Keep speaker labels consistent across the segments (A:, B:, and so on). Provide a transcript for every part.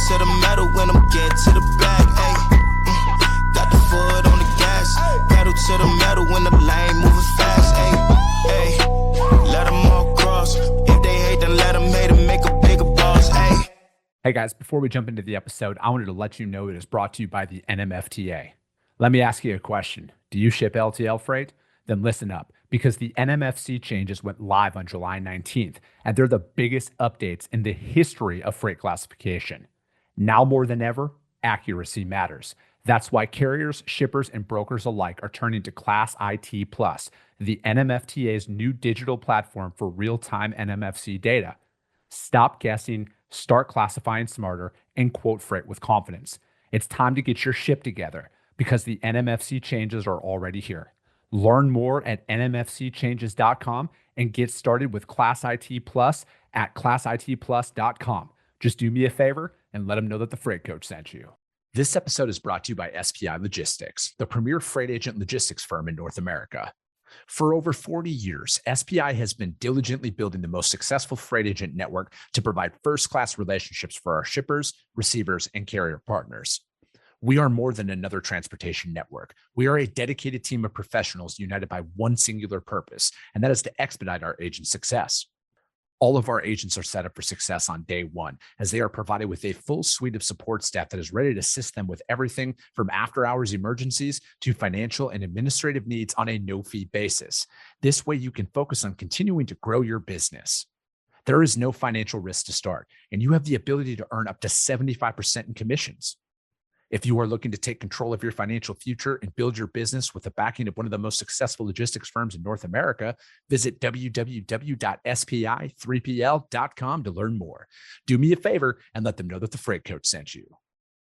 A: to the metal when I'm getting to the bag, ayy. Got the foot on the gas, pedal to the metal when the lane moving fast, ayy, ayy. Let them all cross. If they hate, then let them hate and make a bigger boss, ayy.
B: Hey guys, before we jump into the episode, I wanted to let you know it is brought to you by the NMFTA. Let me ask you a question. Do you ship LTL freight? Then listen up, because the NMFC changes went live on July 19th, and they're the biggest updates in the history of freight classification. Now more than ever, accuracy matters. That's why carriers, shippers, and brokers alike are turning to Class IT Plus, the NMFTA's new digital platform for real-time NMFC data. Stop guessing, start classifying smarter, and quote freight with confidence. It's time to get your ship together because the NMFC changes are already here. Learn more at nmfcchanges.com and get started with Class IT Plus at classitplus.com. Just do me a favor and let them know that the Freight Coach sent you. This episode is brought to you by SPI Logistics, the premier freight agent logistics firm in North America. For over 40 years, SPI has been diligently building the most successful freight agent network to provide first-class relationships for our shippers, receivers, and carrier partners. We are more than another transportation network. We are a dedicated team of professionals united by one singular purpose, and that is to expedite our agents' success. All of our agents are set up for success on day one, as they are provided with a full suite of support staff that is ready to assist them with everything from after-hours emergencies to financial and administrative needs on a no-fee basis. This way, you can focus on continuing to grow your business. There is no financial risk to start, and you have the ability to earn up to 75% in commissions. If you are looking to take control of your financial future and build your business with the backing of one of the most successful logistics firms in North America, visit www.spi3pl.com to learn more. Do me a favor and let them know that the Freight Coach sent you.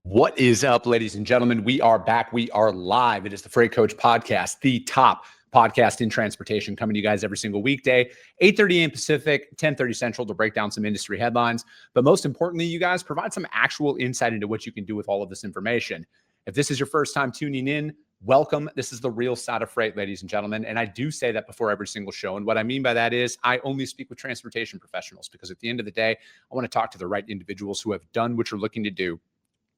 B: What is up, ladies and gentlemen? We are back. We are live. It is the Freight Coach Podcast, the top podcast in transportation, coming to you guys every single weekday, 8:30 a.m. Pacific, 10:30 Central, to break down some industry headlines. But most importantly, you guys provide some actual insight into what you can do with all of this information. If this is your first time tuning in, welcome. This is the real side of freight, ladies and gentlemen. And I do say that before every single show. And what I mean by that is I only speak with transportation professionals, because at the end of the day, I want to talk to the right individuals who have done what you're looking to do,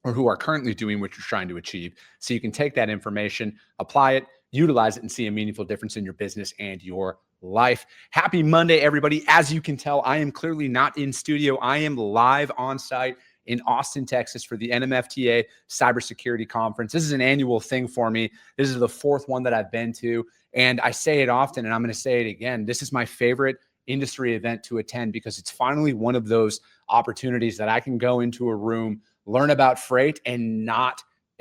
B: or who are currently doing what you're trying to achieve. So you can take that information, apply it, utilize it, and see a meaningful difference in your business and your life. Happy Monday, everybody. As you can tell, I am clearly not in studio. I am live on site in Austin, Texas for the NMFTA Cybersecurity Conference. This is an annual thing for me. This is the fourth one that I've been to. And I say it often, and I'm going to say it again. This is my favorite industry event to attend, because it's finally one of those opportunities that I can go into a room, learn about freight, and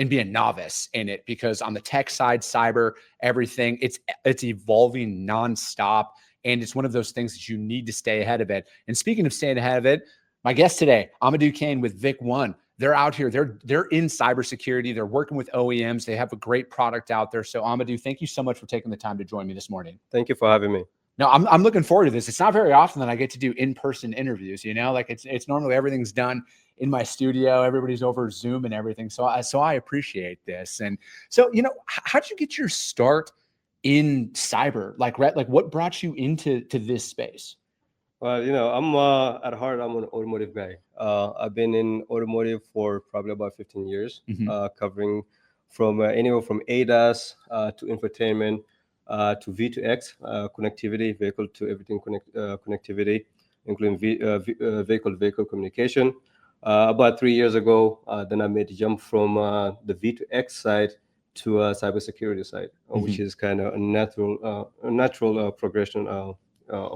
B: be a novice in it, because on the tech side, cyber, everything, it's evolving nonstop. And it's one of those things that you need to stay ahead of it. And speaking of staying ahead of it, my guest today, Amadou Kane with VicOne. They're out here. They're in cybersecurity. They're working with OEMs. They have a great product out there. So Amadou, thank you so much for taking the time to join me this morning.
C: Thank you for having me.
B: No, I'm looking forward to this. It's not very often that I get to do in-person interviews, like it's normally everything's done in my studio, everybody's over Zoom and everything. So I appreciate this. And so, how'd you get your start in cyber? Like what brought you into this space?
C: Well, I'm at heart, I'm an automotive guy. I've been in automotive for probably about 15 years, covering from anywhere from ADAS to infotainment, to V2X, connectivity, vehicle to everything connectivity, including vehicle-to-vehicle communication. About 3 years ago, then I made the jump from the V2X side to cybersecurity side, which is kind of a natural progression of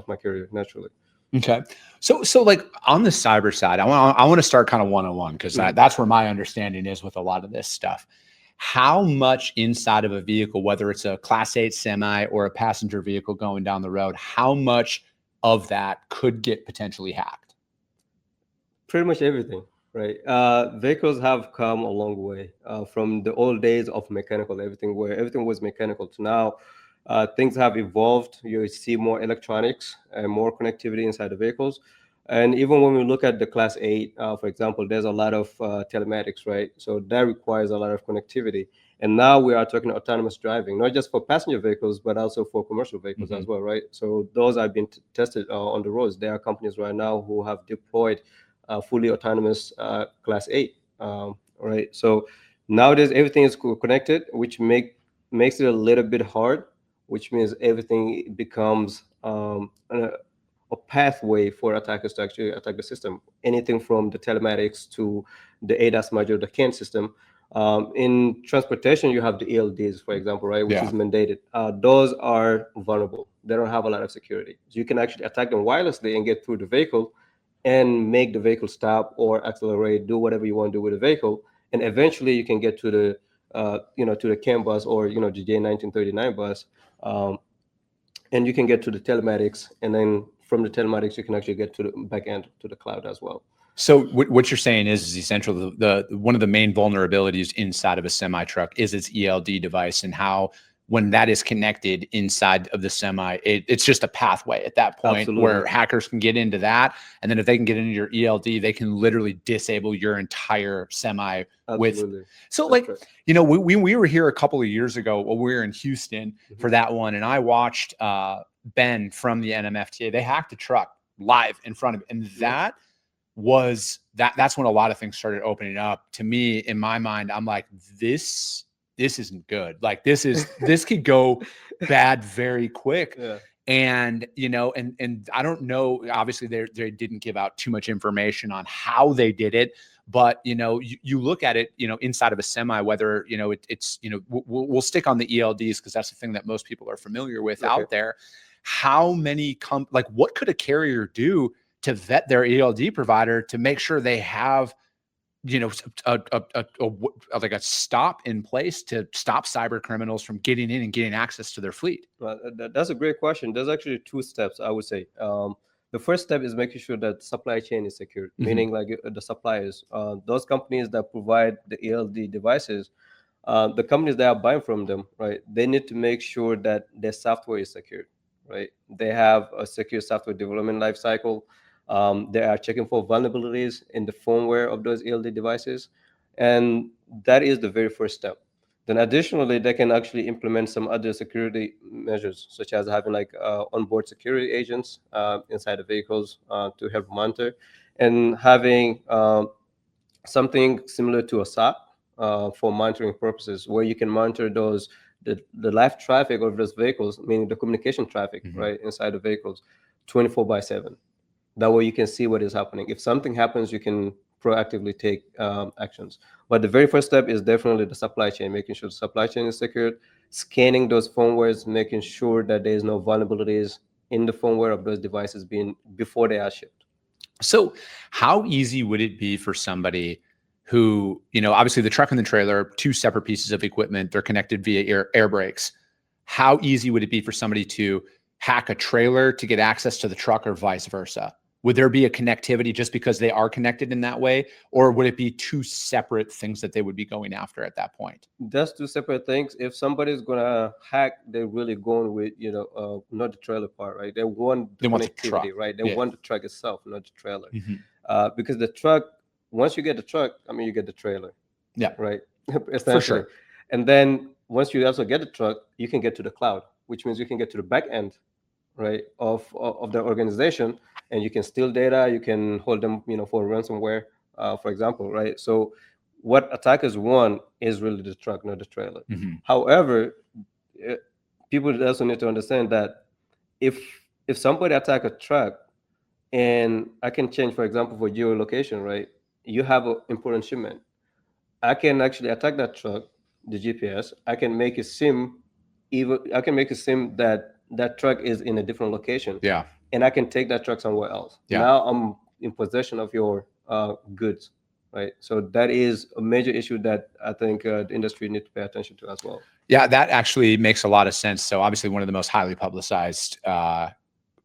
C: my career, naturally.
B: Okay. So like on the cyber side, I want to start kind of one-on-one, because that's where my understanding is with a lot of this stuff. How much inside of a vehicle, whether it's a Class 8 semi or a passenger vehicle going down the road, how much of that could get potentially hacked?
C: Pretty much everything, right? Vehicles have come a long way from the old days of mechanical, where everything was mechanical, to now things have evolved. You see more electronics and more connectivity inside the vehicles. And even when we look at the Class 8, for example, there's a lot of telematics, right? So that requires a lot of connectivity. And now we are talking autonomous driving, not just for passenger vehicles, but also for commercial vehicles as well, right? So those have been tested on the roads. There are companies right now who have deployed fully autonomous Class 8. Right. So nowadays everything is connected, which makes it a little bit hard, which means everything becomes a pathway for attackers to actually attack the system. Anything from the telematics to the ADAS module, the CAN system. In transportation, you have the ELDs, for example, right, which is mandated. Those are vulnerable. They don't have a lot of security. So you can actually attack them wirelessly and get through the vehicle and make the vehicle stop or accelerate, do whatever you want to do with the vehicle. And eventually you can get to the, to the CAN bus or, the J1939 bus. And you can get to the telematics, and then from the telematics, you can actually get to the back end, to the cloud as well.
B: So what you're saying is essentially the one of the main vulnerabilities inside of a semi truck is its ELD device, and how when that is connected inside of the semi, it's just a pathway at that point where hackers can get into that. And then if they can get into your ELD, they can literally disable your entire semi with. So like, we were here a couple of years ago when we were in Houston for that one. And I watched Ben from the NMFTA. They hacked a truck live in front of it. And that's when a lot of things started opening up to me. In my mind, I'm like, this isn't good. Like this could go bad very quick. And, and I don't know, obviously they didn't give out too much information on how they did it, but, you look at it, inside of a semi, whether, we'll stick on the ELDs because that's the thing that most people are familiar with out there. How many what could a carrier do to vet their ELD provider to make sure they have, like a stop in place to stop cyber criminals from getting in and getting access to their fleet?
C: Well, that's a great question. There's actually two steps, I would say. The first step is making sure that supply chain is secure, meaning like the suppliers, those companies that provide the ELD devices, the companies that are buying from them, right? They need to make sure that their software is secured, right? They have a secure software development lifecycle. They are checking for vulnerabilities in the firmware of those ELD devices. And that is the very first step. Then additionally, they can actually implement some other security measures, such as having like onboard security agents inside the vehicles to help monitor, and having something similar to a SOC for monitoring purposes, where you can monitor the live traffic of those vehicles, meaning the communication traffic, right, inside the vehicles 24/7. That way you can see what is happening. If something happens, you can proactively take actions. But the very first step is definitely the supply chain, making sure the supply chain is secured, scanning those firmwares, making sure that there is no vulnerabilities in the firmware of those devices before they are shipped.
B: So how easy would it be for somebody who, obviously the truck and the trailer, two separate pieces of equipment, they're connected via air brakes. How easy would it be for somebody to hack a trailer to get access to the truck, or vice versa? Would there be a connectivity just because they are connected in that way? Or would it be two separate things that they would be going after at that point?
C: That's two separate things. If somebody's going to hack, they're really going with, not the trailer part, right? They want the connectivity, right? They want the truck itself, not the trailer. Because the truck, once you get the truck, you get the trailer. Right?
B: For sure.
C: And then once you also get the truck, you can get to the cloud, which means you can get to the back end, right, of the organization, and you can steal data. You can hold them, for ransomware, for example, right? So what attackers want is really the truck, not the trailer. However, people also need to understand that if somebody attack a truck, and I can change, for example, for geolocation, right? You have an important shipment. I can actually attack that truck, the GPS. I can make a SIM. I can make a SIM that truck is in a different location. And I can take that truck somewhere else. Now I'm in possession of your goods, right? So that is a major issue that I think the industry needs to pay attention to as well.
B: Yeah, that actually makes a lot of sense. So obviously one of the most highly publicized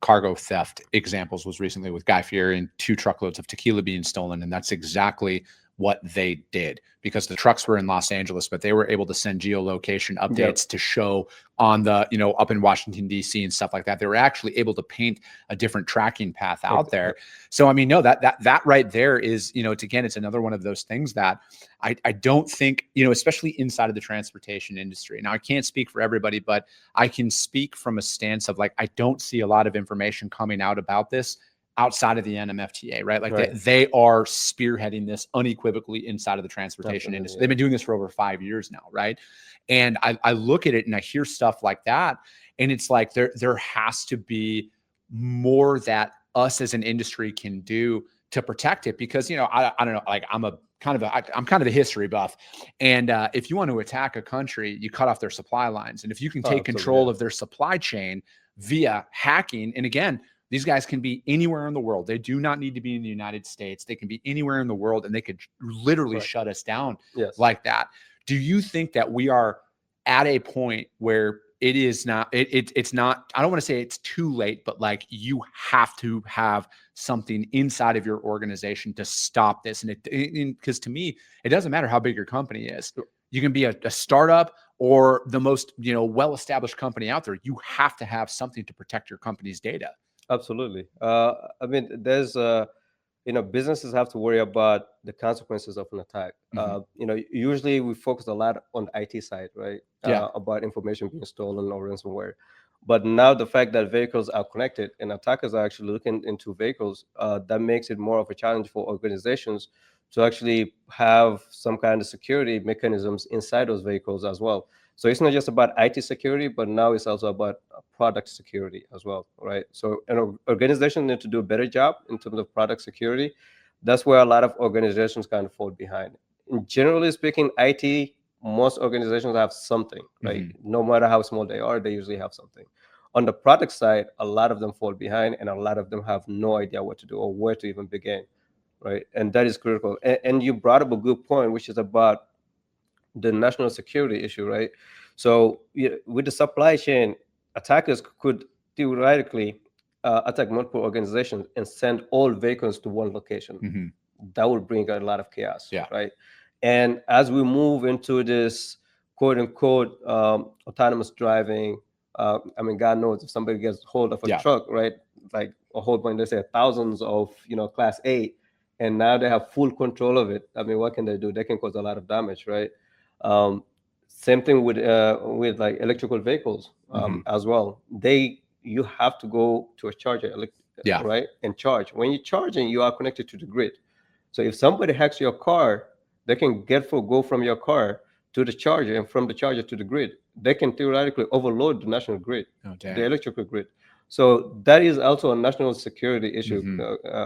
B: cargo theft examples was recently with Guy Fieri and 2 truckloads of tequila being stolen. And that's exactly what they did, because the trucks were in Los Angeles, but they were able to send geolocation updates to show on the, up in Washington, D.C. and stuff like that. They were actually able to paint a different tracking path out there. So, no, that right there is, it's another one of those things that I don't think, especially inside of the transportation industry. Now, I can't speak for everybody, but I can speak from a stance of like, I don't see a lot of information coming out about this outside of the NMFTA, right? Like
C: Right.
B: they are spearheading this unequivocally inside of the transportation
C: Definitely,
B: industry.
C: yeah.
B: They've been doing this for over 5 years now, right? And I look at it and I hear stuff like that, and it's like there has to be more that us as an industry can do to protect it, because I don't know, like I'm kind of a history buff, and if you want to attack a country, you cut off their supply lines, and if you can take control of their supply chain via hacking, and again, these guys can be anywhere in the world. They do not need to be in the United States. They can be anywhere in the world, and they could literally shut us down like that. Do you think that we are at a point where it is not, it's not, I don't want to say it's too late, but like you have to have something inside of your organization to stop this? And because to me, it doesn't matter how big your company is. You can be a startup or the most, well-established company out there. You have to have something to protect your company's data.
C: Absolutely. I mean, there's businesses have to worry about the consequences of an attack. Usually we focus a lot on the IT side, right? About information being stolen or ransomware. But now the fact that vehicles are connected and attackers are actually looking into vehicles, that makes it more of a challenge for organizations to actually have some kind of security mechanisms inside those vehicles as well. So it's not just about IT security, but now it's also about product security as well, right? So organizations need to do a better job in terms of product security. That's where a lot of organizations kind of fall behind. And generally speaking, IT, most organizations have something, right? No matter how small they are, they usually have something. On the product side, a lot of them fall behind, and a lot of them have no idea what to do or where to even begin, right? And that is critical. And you brought up a good point, which is about the national security issue, right? So with the supply chain, attackers could theoretically attack multiple organizations and send all vehicles to one location. That would bring a lot of chaos, right? And as we move into this quote unquote autonomous driving, I mean, God knows if somebody gets hold of a truck, right? Like a whole bunch, they say thousands of class 8, and now they have full control of it. I mean, what can they do? They can cause a lot of damage, right? Same thing with like electrical vehicles as well. You have to go to a charger, right, and charge. When you're charging, you are connected to the grid. So if somebody hacks your car, they can go from your car to the charger, and from the charger to the grid. They can theoretically overload the national grid, the electrical grid. So that is also a national security issue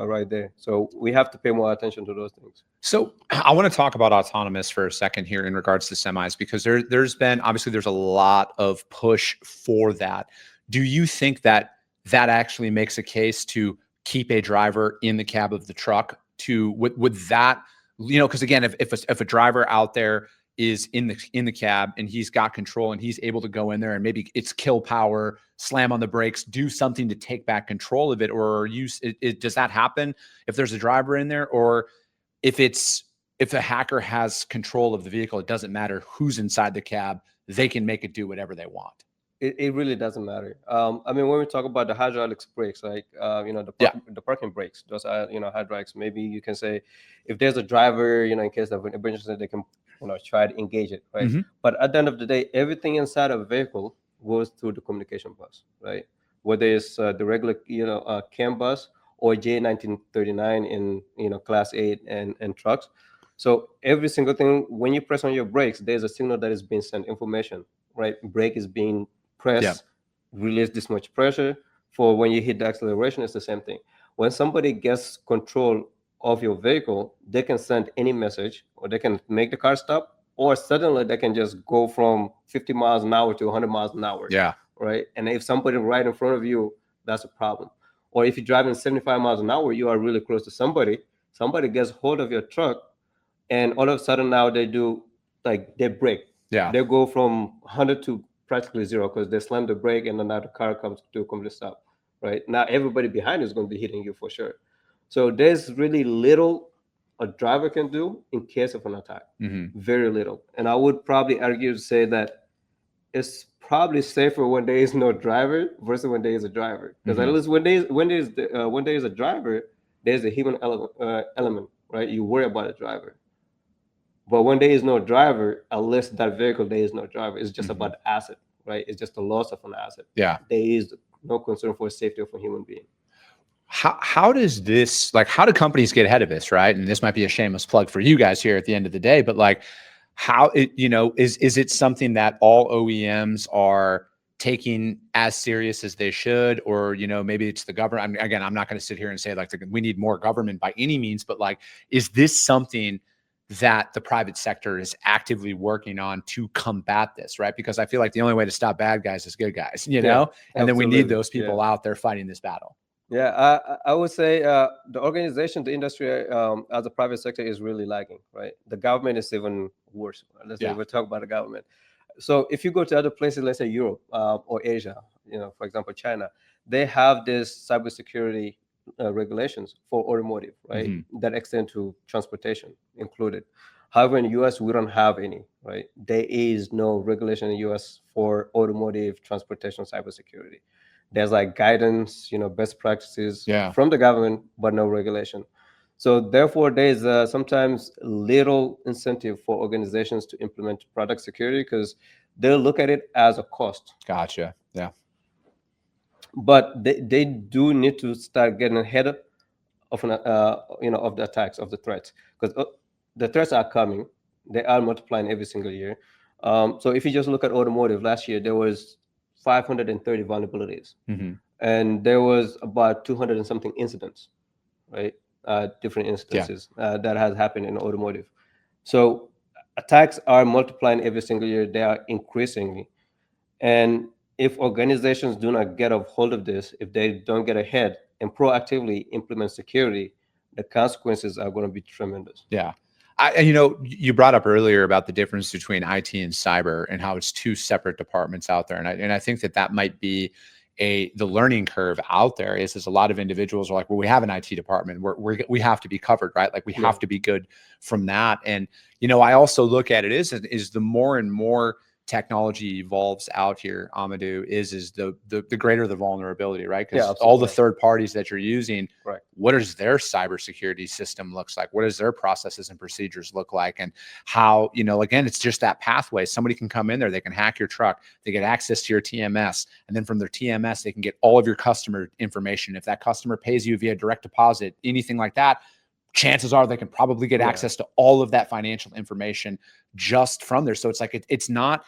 C: right there. So we have to pay more attention to those things.
B: So I want to talk about autonomous for a second here in regards to semis, because there's been, obviously there's a lot of push for that. Do you think that actually makes a case to keep a driver in the cab of the truck? Would that, because again, if a driver out there is in the cab and he's got control and he's able to go in there and maybe it's kill power, slam on the brakes, do something to take back control of it, or does that happen if there's a driver in there? Or if the hacker has control of the vehicle, it doesn't matter who's inside the cab, they can make it do whatever they want?
C: It really doesn't matter. I mean, when we talk about the hydraulics brakes, like the parking brakes, those are hydraulics. Maybe you can say if there's a driver, in case of an emergency, they can try to engage it, right? But at the end of the day, everything inside of a vehicle goes through the communication bus, right? Whether it's the regular CAN bus or J1939 in class 8 and trucks. So every single thing, when you press on your brakes, there's a signal that is being sent information, right? Brake is being pressed, release this much pressure. For when you hit the acceleration, it's the same thing. When somebody gets control of your vehicle, they can send any message, or they can make the car stop, or suddenly they can just go from 50 miles an hour to 100 miles an hour. Right. And if somebody right in front of you, that's a problem. Or if you're driving 75 miles an hour, you are really close to somebody gets hold of your truck, and all of a sudden now they brake. They go from 100 to practically 0 because they slam the brake, and then now the car comes to a complete stop. Right now, everybody behind is going to be hitting you for sure. So there's really little a driver can do in case of an attack. Very little. And I would probably argue to say that it's probably safer when there is no driver versus when there is a driver. Because at least when there is a driver, there's a human element, right? You worry about a driver. But when there is no driver, unless that vehicle, there is no driver. It's just about the asset, right? It's just the loss of an asset. There is no concern for safety of a human being.
B: how does this, like, how do companies get ahead of this, right? And this might be a shameless plug for you guys here at the end of the day, but like, how it, is it something that all OEMs are taking as serious as they should, or maybe it's the government? I mean, again, I'm not going to sit here and say like we need more government by any means, but like, is this something that the private sector is actively working on to combat this, right? Because I feel like the only way to stop bad guys is good guys, and then we need those people out there fighting this battle.
C: Yeah, I would say the organization, the industry, as a private sector is really lagging, right? The government is even worse. Let's say we'll talk about the government. So if you go to other places, let's say Europe or Asia, for example, China, they have this cybersecurity regulations for automotive, right? That extend to transportation included. However, in the US, we don't have any, right? There is no regulation in the US for automotive transportation cybersecurity. There's like guidance, best practices from the government, but no regulation. So therefore, there's sometimes little incentive for organizations to implement product security because they'll look at it as a cost.
B: Gotcha. Yeah.
C: But they do need to start getting ahead of of the attacks, of the threats, because the threats are coming. They are multiplying every single year. So if you just look at automotive, last year there was 530 vulnerabilities, and there was about 200 and something incidents, right? Different instances that has happened in automotive. So attacks are multiplying every single year. They are increasingly, and if organizations do not get a hold of this, if they don't get ahead and proactively implement security, the consequences are going to be tremendous.
B: Yeah. You brought up earlier about the difference between IT and cyber and how it's two separate departments out there. And I think that might be the learning curve out there is a lot of individuals are like, well, we have an IT department. We have to be covered, right? Like we have to be good from that. And, I also look at it is the more and more technology evolves out here, Amadou, is the greater the vulnerability, right? Because all the third parties that you're using, what does their cybersecurity system looks like? What does their processes and procedures look like? And how, again, it's just that pathway. Somebody can come in there, they can hack your truck, they get access to your TMS, and then from their TMS, they can get all of your customer information. If that customer pays you via direct deposit, anything like that, chances are they can probably get access to all of that financial information just from there. So it's like, it's not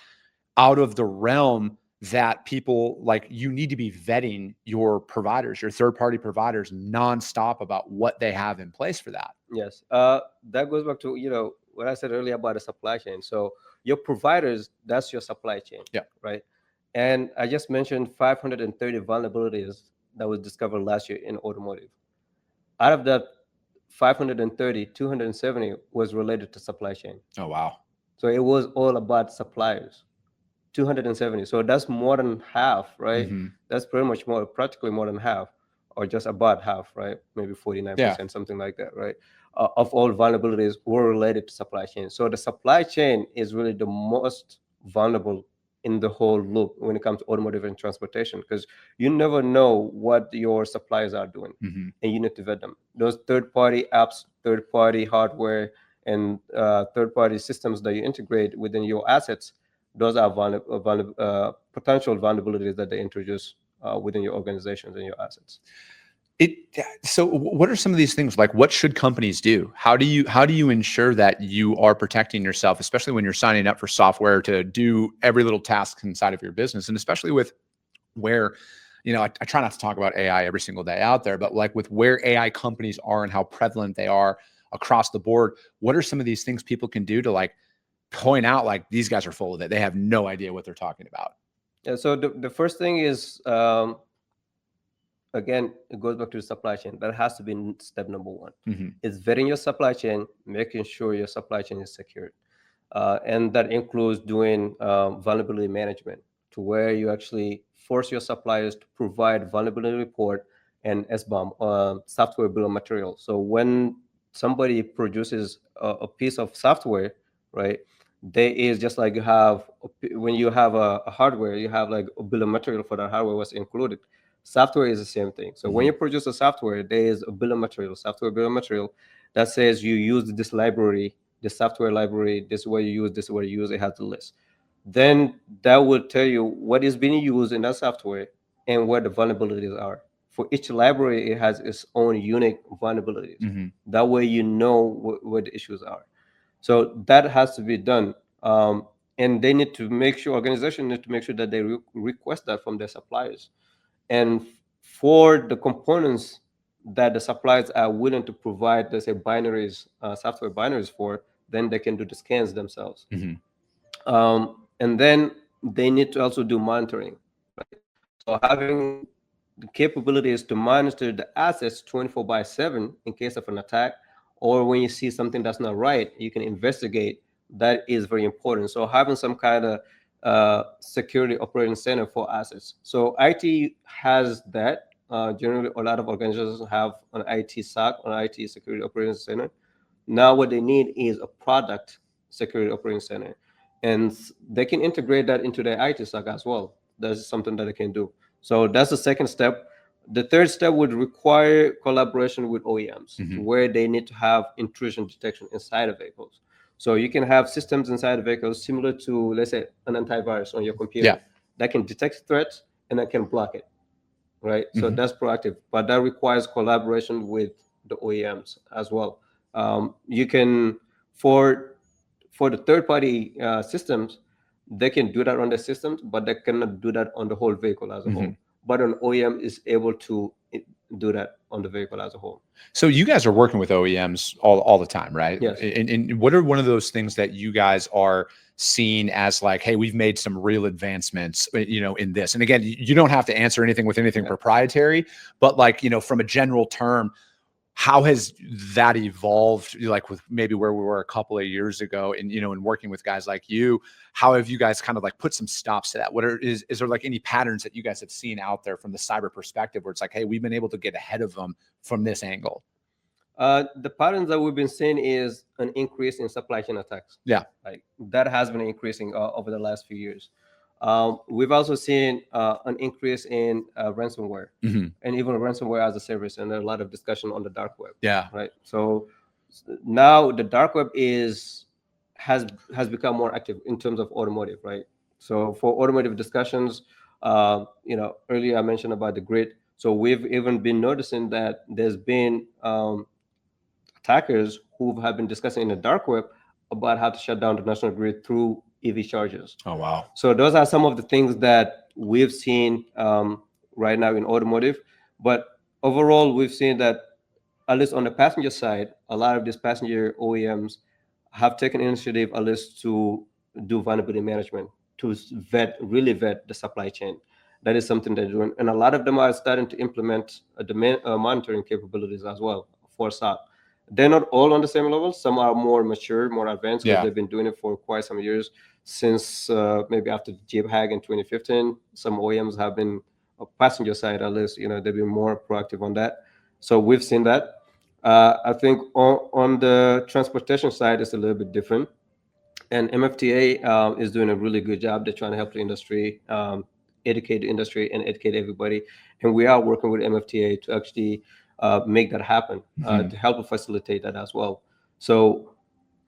B: out of the realm that people like, you need to be vetting your providers, your third-party providers nonstop about what they have in place for that.
C: Yes. That goes back to, what I said earlier about the supply chain. So your providers, that's your supply chain. Yeah. Right. And I just mentioned 530 vulnerabilities that was discovered last year in automotive. Out of that 530, 270 was related to supply chain.
B: Oh, wow.
C: So it was all about suppliers. 270. So that's more than half, right? That's pretty much practically more than half, or just about half, right? Maybe 49%, something like that, right? Of all vulnerabilities were related to supply chain. So the supply chain is really the most vulnerable in the whole loop when it comes to automotive and transportation, because you never know what your suppliers are doing, and you need to vet them. Those third-party apps, third-party hardware, and third-party systems that you integrate within your assets, those are potential vulnerabilities that they introduce within your organizations and your assets.
B: So what are some of these things? Like, what should companies do? How do you ensure that you are protecting yourself, especially when you're signing up for software to do every little task inside of your business? And especially with where, I try not to talk about AI every single day out there, but like with where AI companies are and how prevalent they are across the board, what are some of these things people can do to like point out like these guys are full of it? They have no idea what they're talking about.
C: Yeah. So the first thing is, again, it goes back to the supply chain. That has to be step number one. It's vetting your supply chain, making sure your supply chain is secured. And that includes doing vulnerability management, to where you actually force your suppliers to provide vulnerability report and SBOM, software bill of material. So when somebody produces a piece of software, right, there is, just like you have when you have a hardware, you have like a bill of material for that hardware was included. Software is the same thing. So when you produce a software, there is a bill of material, software bill of material, that says you use this library, the software library, this is what you use, this is what you use. It has the list. Then that will tell you what is being used in that software and where the vulnerabilities are for each library, it has its own unique vulnerabilities.
B: Mm-hmm.
C: That way, you know where the issues are. So that has to be done. And they need to make sure, organizations need to make sure that they request that from their suppliers. And for the components that the suppliers are willing to provide, let's say binaries, software binaries for, then they can do the scans themselves.
B: Mm-hmm.
C: And then they need to also do monitoring, right? So having the capabilities to monitor the assets 24/7 in case of an attack, or when you see something that's not right, you can investigate. That is very important. So having some kind of security operating center for assets. So IT has that. Generally, a lot of organizations have an IT SOC, an IT security operating center. Now what they need is a product security operating center, and they can integrate that into their IT SOC as well. That's something that they can do. So that's the second step. The third step would require collaboration with OEMs,
B: Mm-hmm.
C: where they need to have intrusion detection inside of vehicles. So you can have systems inside the vehicles similar to, let's say, an antivirus on your computer that can detect threats and that can block it, right? So that's proactive, but that requires collaboration with the OEMs as well. You can, for the third-party systems, they can do that on the systems, but they cannot do that on the whole vehicle as a whole. But an OEM is able to do that on the vehicle as a whole.
B: So you guys are working with OEMs all the time, right?
C: Yes.
B: And what are one of those things that you guys are seeing as like, hey, we've made some real advancements, in this? And again, you don't have to answer anything with anything proprietary, but like, from a general term, how has that evolved, like with maybe where we were a couple of years ago, and and working with guys like you? How have you guys kind of like put some stops to that? Is there like any patterns that you guys have seen out there from the cyber perspective where it's like, hey, we've been able to get ahead of them from this angle?
C: The patterns that we've been seeing is an increase in supply chain attacks.
B: Yeah,
C: like that has been increasing over the last few years. We've also seen an increase in ransomware, and even ransomware as a service, and there's a lot of discussion on the dark web.
B: Yeah.
C: Right. So now the dark web has become more active in terms of automotive. Right. So for automotive discussions, earlier I mentioned about the grid. So we've even been noticing that there's been attackers who have been discussing in the dark web about how to shut down the national grid through EV chargers.
B: Oh, wow.
C: So those are some of the things that we've seen right now in automotive. But overall, we've seen that, at least on the passenger side, a lot of these passenger OEMs have taken initiative, at least to do vulnerability management, to really vet the supply chain. That is something they're doing. And a lot of them are starting to implement monitoring capabilities as well for SOC. They're not all on the same level. Some are more mature, more advanced, because they've been doing it for quite some years, since maybe after the Jeep Hack in 2015. Some OEMs have been, passenger side at least, they've been more proactive on that. So we've seen that. I think on the transportation side, it's a little bit different. And NMFTA is doing a really good job. They're trying to help the industry, educate the industry, and educate everybody. And we are working with NMFTA to actually make that happen, to help facilitate that as well. So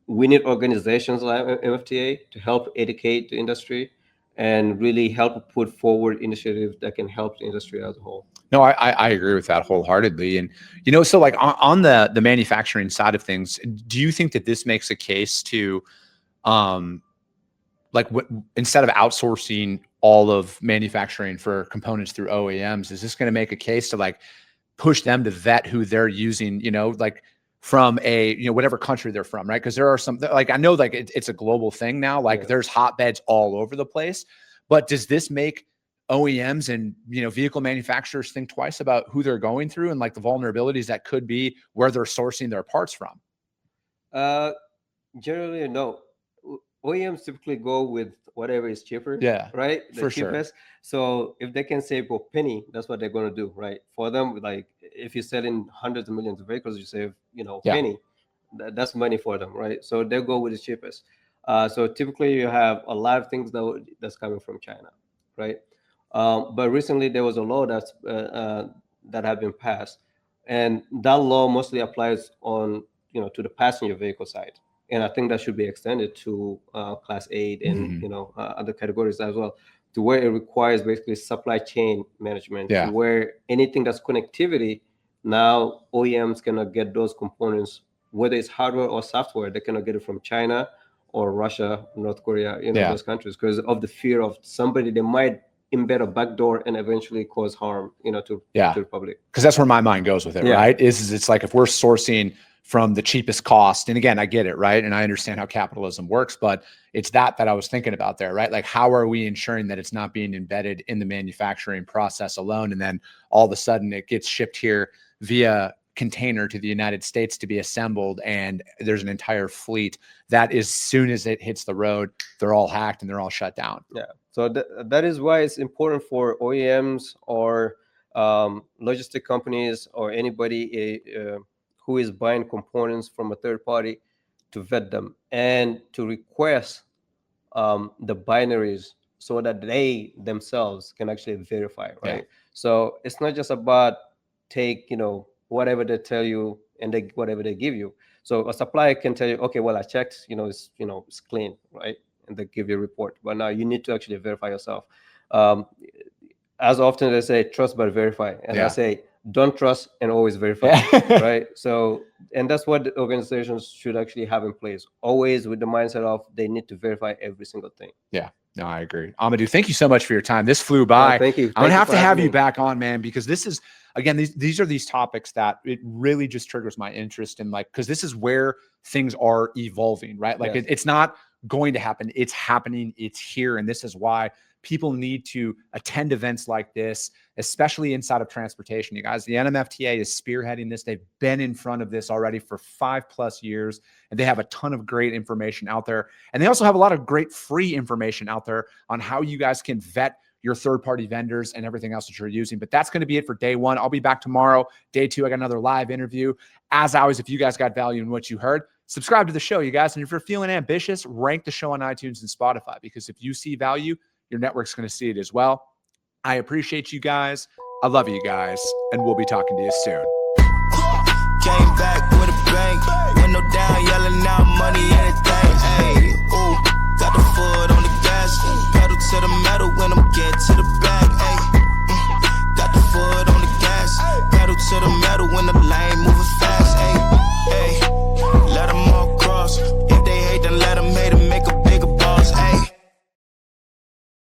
C: we need organizations like NMFTA to help educate the industry and really help put forward initiatives that can help the industry as a whole.
B: No, I agree with that wholeheartedly. And, so like on the manufacturing side of things, do you think that this makes a case to, instead of outsourcing all of manufacturing for components through OEMs, is this going to make a case to like push them to vet who they're using, like from a, whatever country they're from, right? Because there are some, like, I know like it's a global thing now, like there's hotbeds all over the place, but does this make OEMs and, vehicle manufacturers think twice about who they're going through and like the vulnerabilities that could be where they're sourcing their parts from?
C: Generally, no. OEMs typically go with whatever is cheaper.
B: Yeah,
C: right. The
B: for
C: cheapest.
B: Sure.
C: So if they can save a penny, that's what they're going to do, right? For them, like if you're selling hundreds of millions of vehicles, you save, penny. That's money for them, right? So they go with the cheapest. So typically, you have a lot of things that's coming from China, right? But recently, there was a law that have been passed, and that law mostly applies on to the passenger vehicle side. and I think that should be extended to Class 8 and other categories as well, to where it requires basically supply chain management, to where anything that's connectivity, now OEMs cannot get those components, whether it's hardware or software. They cannot get it from China or Russia, North Korea, those countries, because of the fear of somebody, they might embed a backdoor and eventually cause harm, to the public.
B: Because that's where my mind goes with it, right? Is it's like if we're sourcing from the cheapest cost, and again, I get it, right? And I understand how capitalism works, but it's that I was thinking about there, right? Like, how are we ensuring that it's not being embedded in the manufacturing process alone, and then all of a sudden it gets shipped here via container to the United States to be assembled, and there's an entire fleet that as soon as it hits the road, they're all hacked and they're all shut down.
C: So that is why it's important for OEMs or logistic companies or anybody who is buying components from a third party to vet them and to request the binaries so that they themselves can actually verify, right? So it's not just about take, whatever they tell you and whatever they give you. So a supplier can tell you, okay, well, I checked, it's clean, right? And they give you a report. But now you need to actually verify yourself. As often as they say, trust but verify. And I say, don't trust and always verify, right? So, and that's what the organizations should actually have in place, always with the mindset of they need to verify every single thing.
B: No, I agree. Amadou, thank you so much for your time. This flew by.
C: Thank you.
B: I'm going to have to have you back on, man, because this is, again, these are these topics that it really just triggers my interest in, like, because this is where things are evolving, right? Like it's not going to happen. It's happening. It's here. And this is why people need to attend events like this, especially inside of transportation. You guys, the NMFTA is spearheading this. They've been in front of this already for 5+ years, and they have a ton of great information out there. And they also have a lot of great free information out there on how you guys can vet your third-party vendors and everything else that you're using. But that's going to be it for day one. I'll be back tomorrow. Day two, I got another live interview. As always, if you guys got value in what you heard, subscribe to the show, you guys. And if you're feeling ambitious, rank the show on iTunes and Spotify, because if you see value, your network's going to see it as well. I appreciate you guys. I love you guys, and we'll be talking to you soon.